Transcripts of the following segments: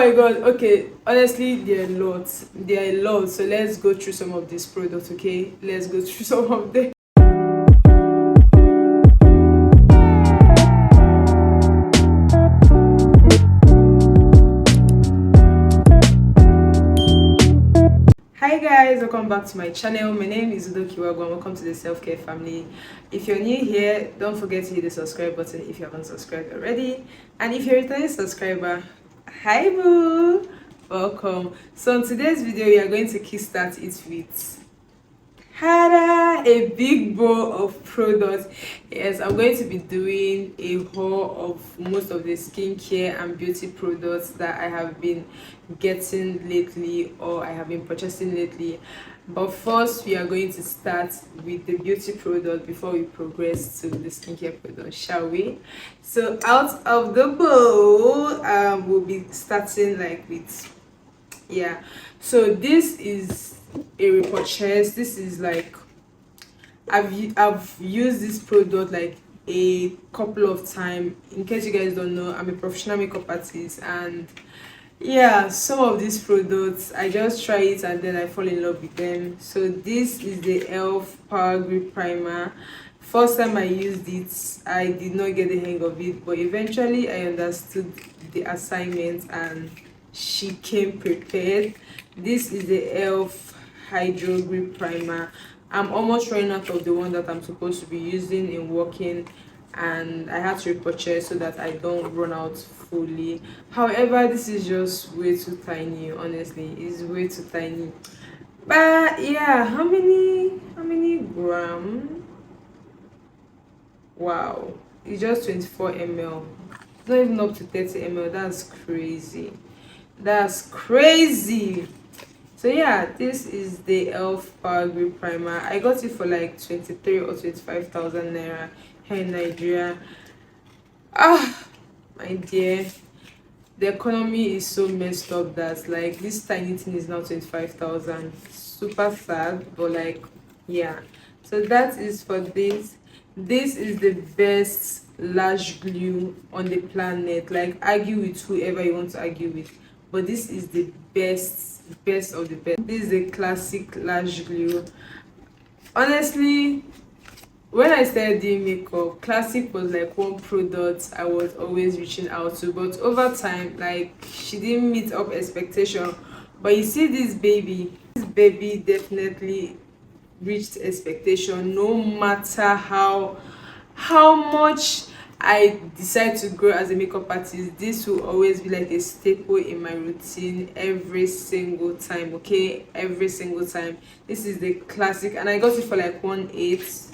my god, okay, honestly there are lots, so let's go through some of these products. Okay, let's go through some of them. Hi guys, welcome back to my channel. My name is Udokiwago and welcome to the self-care family. If you're new here, don't forget to hit the subscribe button if you haven't subscribed already, and if you're a returning subscriber, hi boo, welcome. So in today's video we are going to kickstart it with a big bowl of products. Yes, I'm going to be doing a haul of most of the skincare and beauty products that I have been getting lately, or I have been purchasing lately. But first we are going to start with the beauty product before we progress to the skincare product, shall we? So out of the bowl, we'll be starting like with, yeah, so this is a repurchase. This is like, I've used this product like a couple of times. In case you guys don't know, I'm a professional makeup artist, and yeah, some of these products I just try it and then I fall in love with them. So this is the elf power grip primer. First time I used it, I did not get the hang of it, but eventually I understood the assignment and she came prepared. This is the elf hydro grip primer. I'm almost running out of the one that I'm supposed to be using in working, and I had to repurchase so that I don't run out fully. However, this is just way too tiny. Honestly, it's way too tiny. But yeah, how many gram? Wow, it's just 24 ml. It's not even up to 30 ml. That's crazy. That's crazy. So yeah, this is the elf power grip primer. I got it for like 23 or 25,000 naira here in Nigeria. My dear, the economy is so messed up that like this tiny thing is now 25,000. Super sad, but like, yeah. So that is for this. This is the best lash glue on the planet. Like, argue with whoever you want to argue with, but this is the best of the best. This is a classic lash glue. Honestly, when I started doing makeup, classic was like one product I was always reaching out to, but over time, like, she didn't meet up expectation. But you see, this baby definitely reached expectation. No matter how much I decide to grow as a makeup artist, this will always be like a staple in my routine every single time. Okay, every single time. This is the classic, and I got it for like 1/8.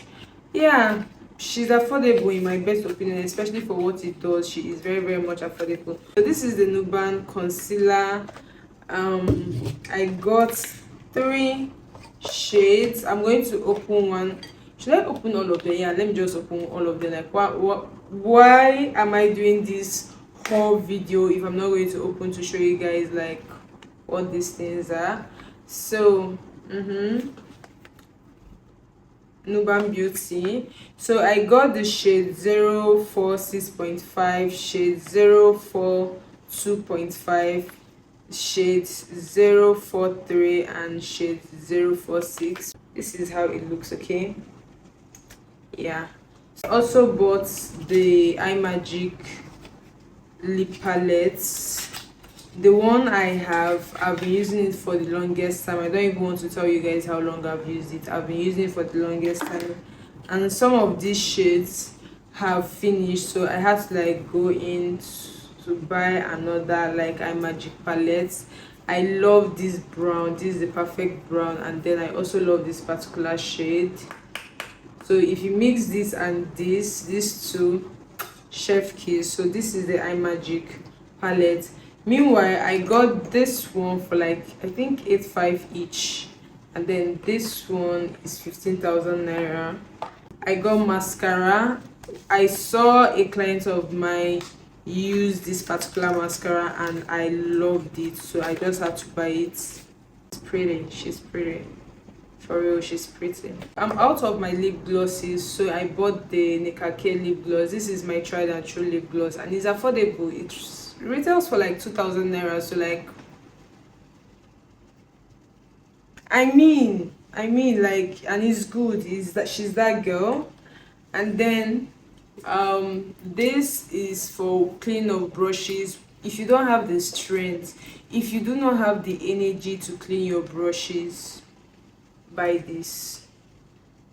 Yeah, she's affordable in my best opinion, especially for what it does. She is very much affordable. So this is the Nuban concealer. I got 3 shades. I'm going to open one. Should I open all of them? Yeah, let me just open all of them. Like, why am I doing this whole video if I'm not going to open to show you guys like what these things are? So Nuban Beauty. So I got the shade 046.5, shade 042.5, shade 043, and shade 046. This is how it looks. Okay, yeah. I also bought the iMagic lip palettes. The one I've been using it for the longest time. I don't even want to tell you guys how long I've used it. I've been using it for the longest time, and some of these shades have finished, so I had to like go in to buy another like iMagic palette. I love this brown. This is the perfect brown, and then I also love this particular shade. So if you mix this and these two, chef kiss. So this is the iMagic palette. Meanwhile, I got this one for like, I think 8.5 each, and then this one is 15,000 naira. I got mascara. I saw a client of mine use this particular mascara and I loved it, so I just had to buy it. It's pretty. She's pretty. For real, she's pretty. I'm out of my lip glosses, so I bought the Nekake lip gloss. This is my tried and true lip gloss, and it's affordable. retails for like 2,000 naira. So like, I mean like, and it's good, is that she's that girl. And then this is for clean of brushes. If you don't have the strength, if you do not have the energy to clean your brushes, buy this.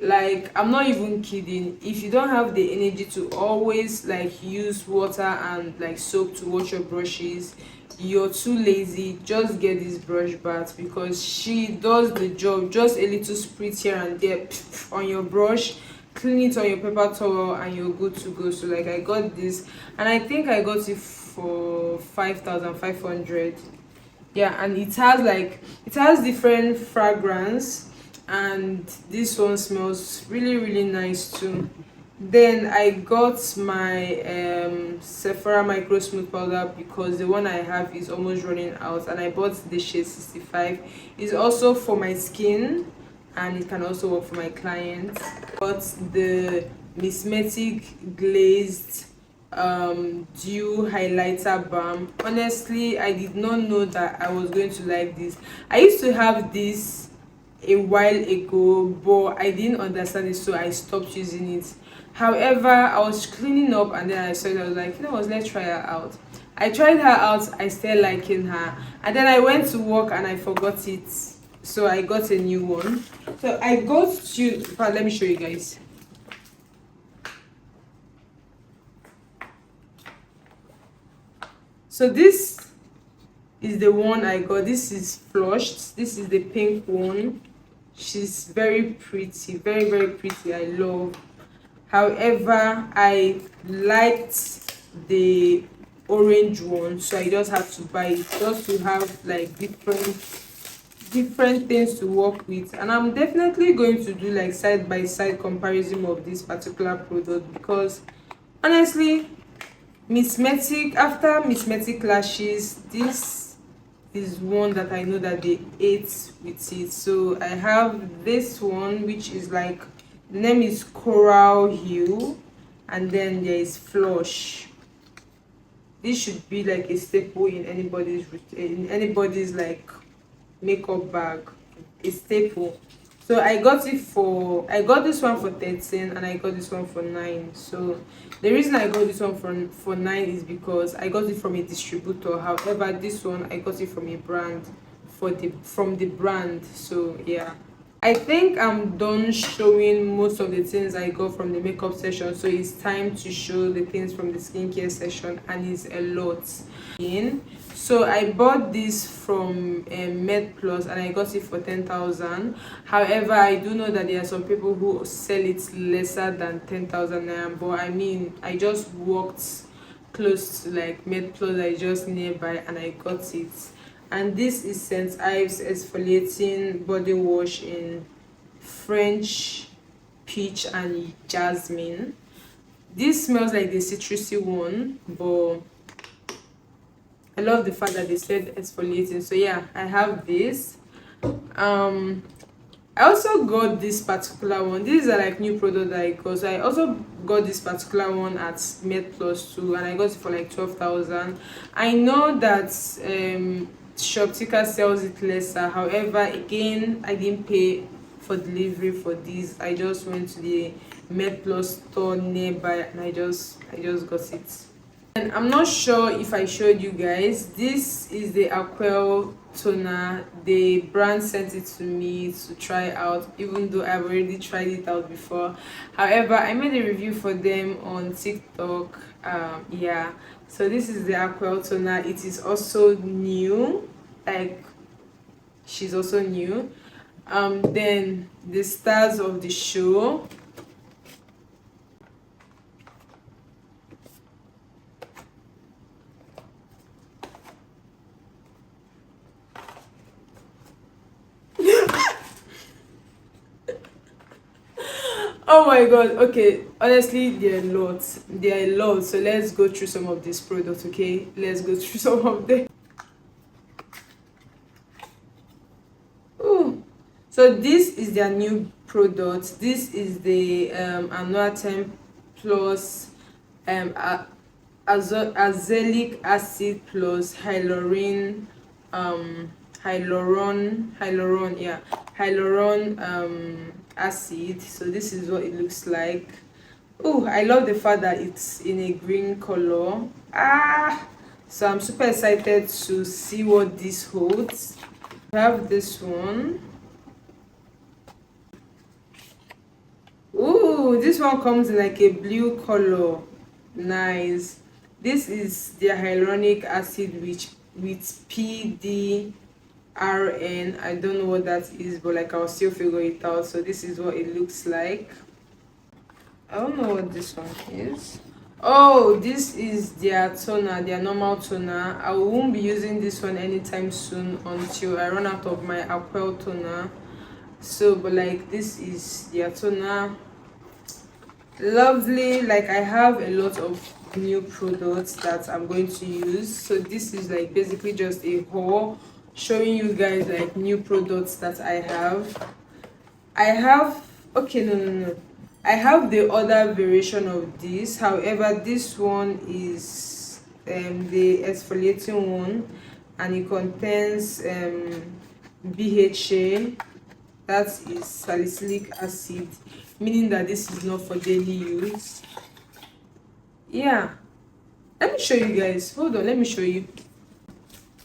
Like, I'm not even kidding. If you don't have the energy to always like use water and like soap to wash your brushes, you're too lazy, just get this brush bath, because she does the job. Just a little spritz here and there on your brush, clean it on your paper towel, and you're good to go. So like, I got this, and I think I got it for 5,500. Yeah, and it has different fragrance, and this one smells really really nice too. Then I got my Sephora micro smooth powder, because the one I have is almost running out, and I bought the shade 65. It's also for my skin, and it can also work for my clients. But the Mismetic glazed dew highlighter balm, honestly I did not know that I was going to like this. I used to have this a while ago, but I didn't understand it, so I stopped using it. However, I was cleaning up and then I saw it. I was like, you know what, let's try her out. I tried her out, I started liking her, and then I went to work and I forgot it, so I got a new one. So I got to, let me show you guys. So this is the one I got. This is flushed. This is the pink one. She's very pretty, very very pretty. I love. However, I liked the orange one, so I just had to buy it, just to have like different things to work with. And I'm definitely going to do like side by side comparison of this particular product, because honestly, after Mismetic lashes, this is one that I know that they ate with it. So I have this one, which is like, the name is Coral Hue, and then there is Flush. This should be like a staple in anybody's like makeup bag, a staple. So I got this one for 13, and I got this one for 9. So the reason I got this one for 9 is because I got it from a distributor. However, this one I got it from a brand, from the brand. So yeah, I think I'm done showing most of the things I got from the makeup session, so it's time to show the things from the skincare session, and it's a lot. So I bought this from Med Plus, and I got it for 10,000. However, I do know that there are some people who sell it lesser than 10,000 naira, but I mean, I just walked close to like Med Plus, I just nearby, and I got it. And this is St. Ives exfoliating body wash in French peach and jasmine. This smells like the citrusy one, but I love the fact that they said exfoliating. So yeah, I have this. I also got this particular one. This is a like new product that I got. So I also got this particular one at Med Plus too, and I got it for like 12,000. I know that Shoptika sells it lesser. However, again, I didn't pay for delivery for this. I just went to the Med Plus store nearby, and I just got it. And I'm not sure if I showed you guys, this is the Aquel toner. The brand sent it to me to try out, even though I've already tried it out before. However, I made a review for them on TikTok. Yeah, so this is the Aquel toner. It is also new, like she's also new. Then the stars of the show. Oh my god, okay, honestly, there are lots, so let's go through some of these products. Okay, let's go through some of them. Ooh. So this is their new product. This is the Anua 10 plus azelaic acid plus hyaluron acid. So this is what it looks like. Oh, I love the fact that it's in a green color. So I'm super excited to see what this holds. I have this one. Ooh, this one comes in like a blue color. Nice. This is the hyaluronic acid with PDRN. I don't know what that is, but like I'll still figure it out. So this is what it looks like. I don't know what this one is. Oh, this is their toner, their normal toner. I won't be using this one anytime soon until I run out of my Aquel toner. So, but like this is their toner. Lovely. Like I have a lot of new products that I'm going to use. So this is like basically just a haul showing you guys like new products that I have. Okay, no, I have the other variation of this. However, this one is the exfoliating one, and it contains BHA, that is salicylic acid, meaning that this is not for daily use. Yeah, let me show you guys. Hold on, let me show you.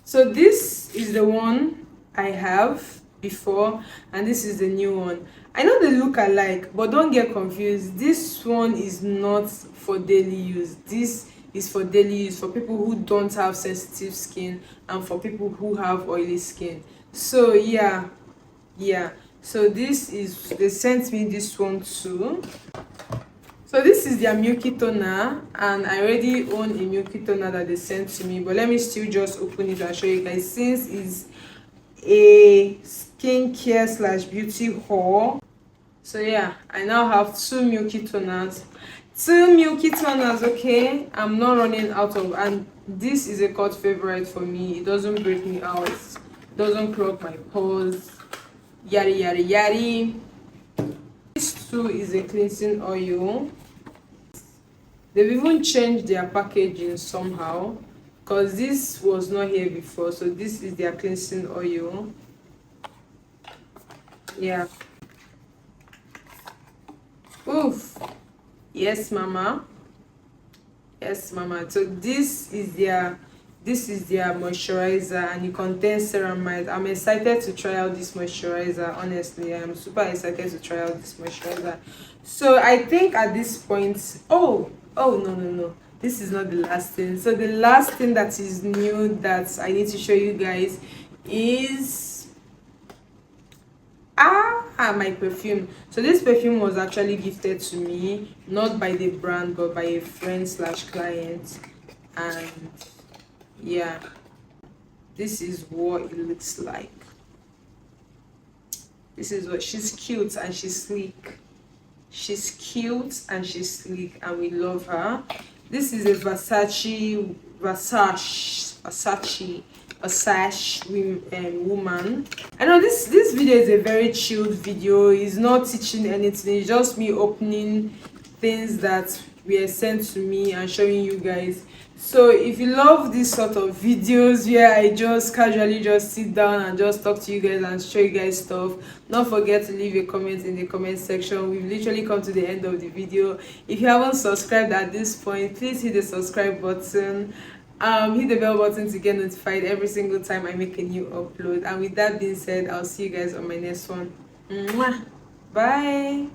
So this is the one I have before, and this is the new one. I know they look alike, but don't get confused. This one is not for daily use. This is for daily use for people who don't have sensitive skin and for people who have oily skin. So yeah, so this is, they sent me this one too. So this is their milky toner, and I already own a milky toner that they sent to me, but let me still just open it and show you guys, since it's a skincare slash beauty haul. So yeah, I now have two milky toners, okay. I'm not running out of, and this is a cult favorite for me. It doesn't break me out, doesn't clog my pores, yada. This too is a cleansing oil. They've even changed their packaging somehow, because this was not here before. So this is their cleansing oil. Yeah. Oof. Yes, mama. So this is their moisturizer, and it contains ceramide. I'm excited to try out this moisturizer. Honestly, I'm super excited to try out this moisturizer. So I think at this point, oh no, this is not the last thing. So the last thing that is new that I need to show you guys is my perfume. So this perfume was actually gifted to me, not by the brand but by a friend slash client, and yeah, this is what it looks like. This is what, she's cute and she's sleek. And we love her. This is a Versace woman. I know this video is a very chilled video. It's not teaching anything, it's just me opening things that were sent to me and showing you guys. So if you love this sort of videos where I just casually just sit down and just talk to you guys and show you guys stuff, don't forget to leave a comment in the comment section. We've literally come to the end of the video. If you haven't subscribed at this point, please hit the subscribe button. Hit the bell button to get notified every single time I make a new upload. And with that being said, I'll see you guys on my next one. Mwah. Bye.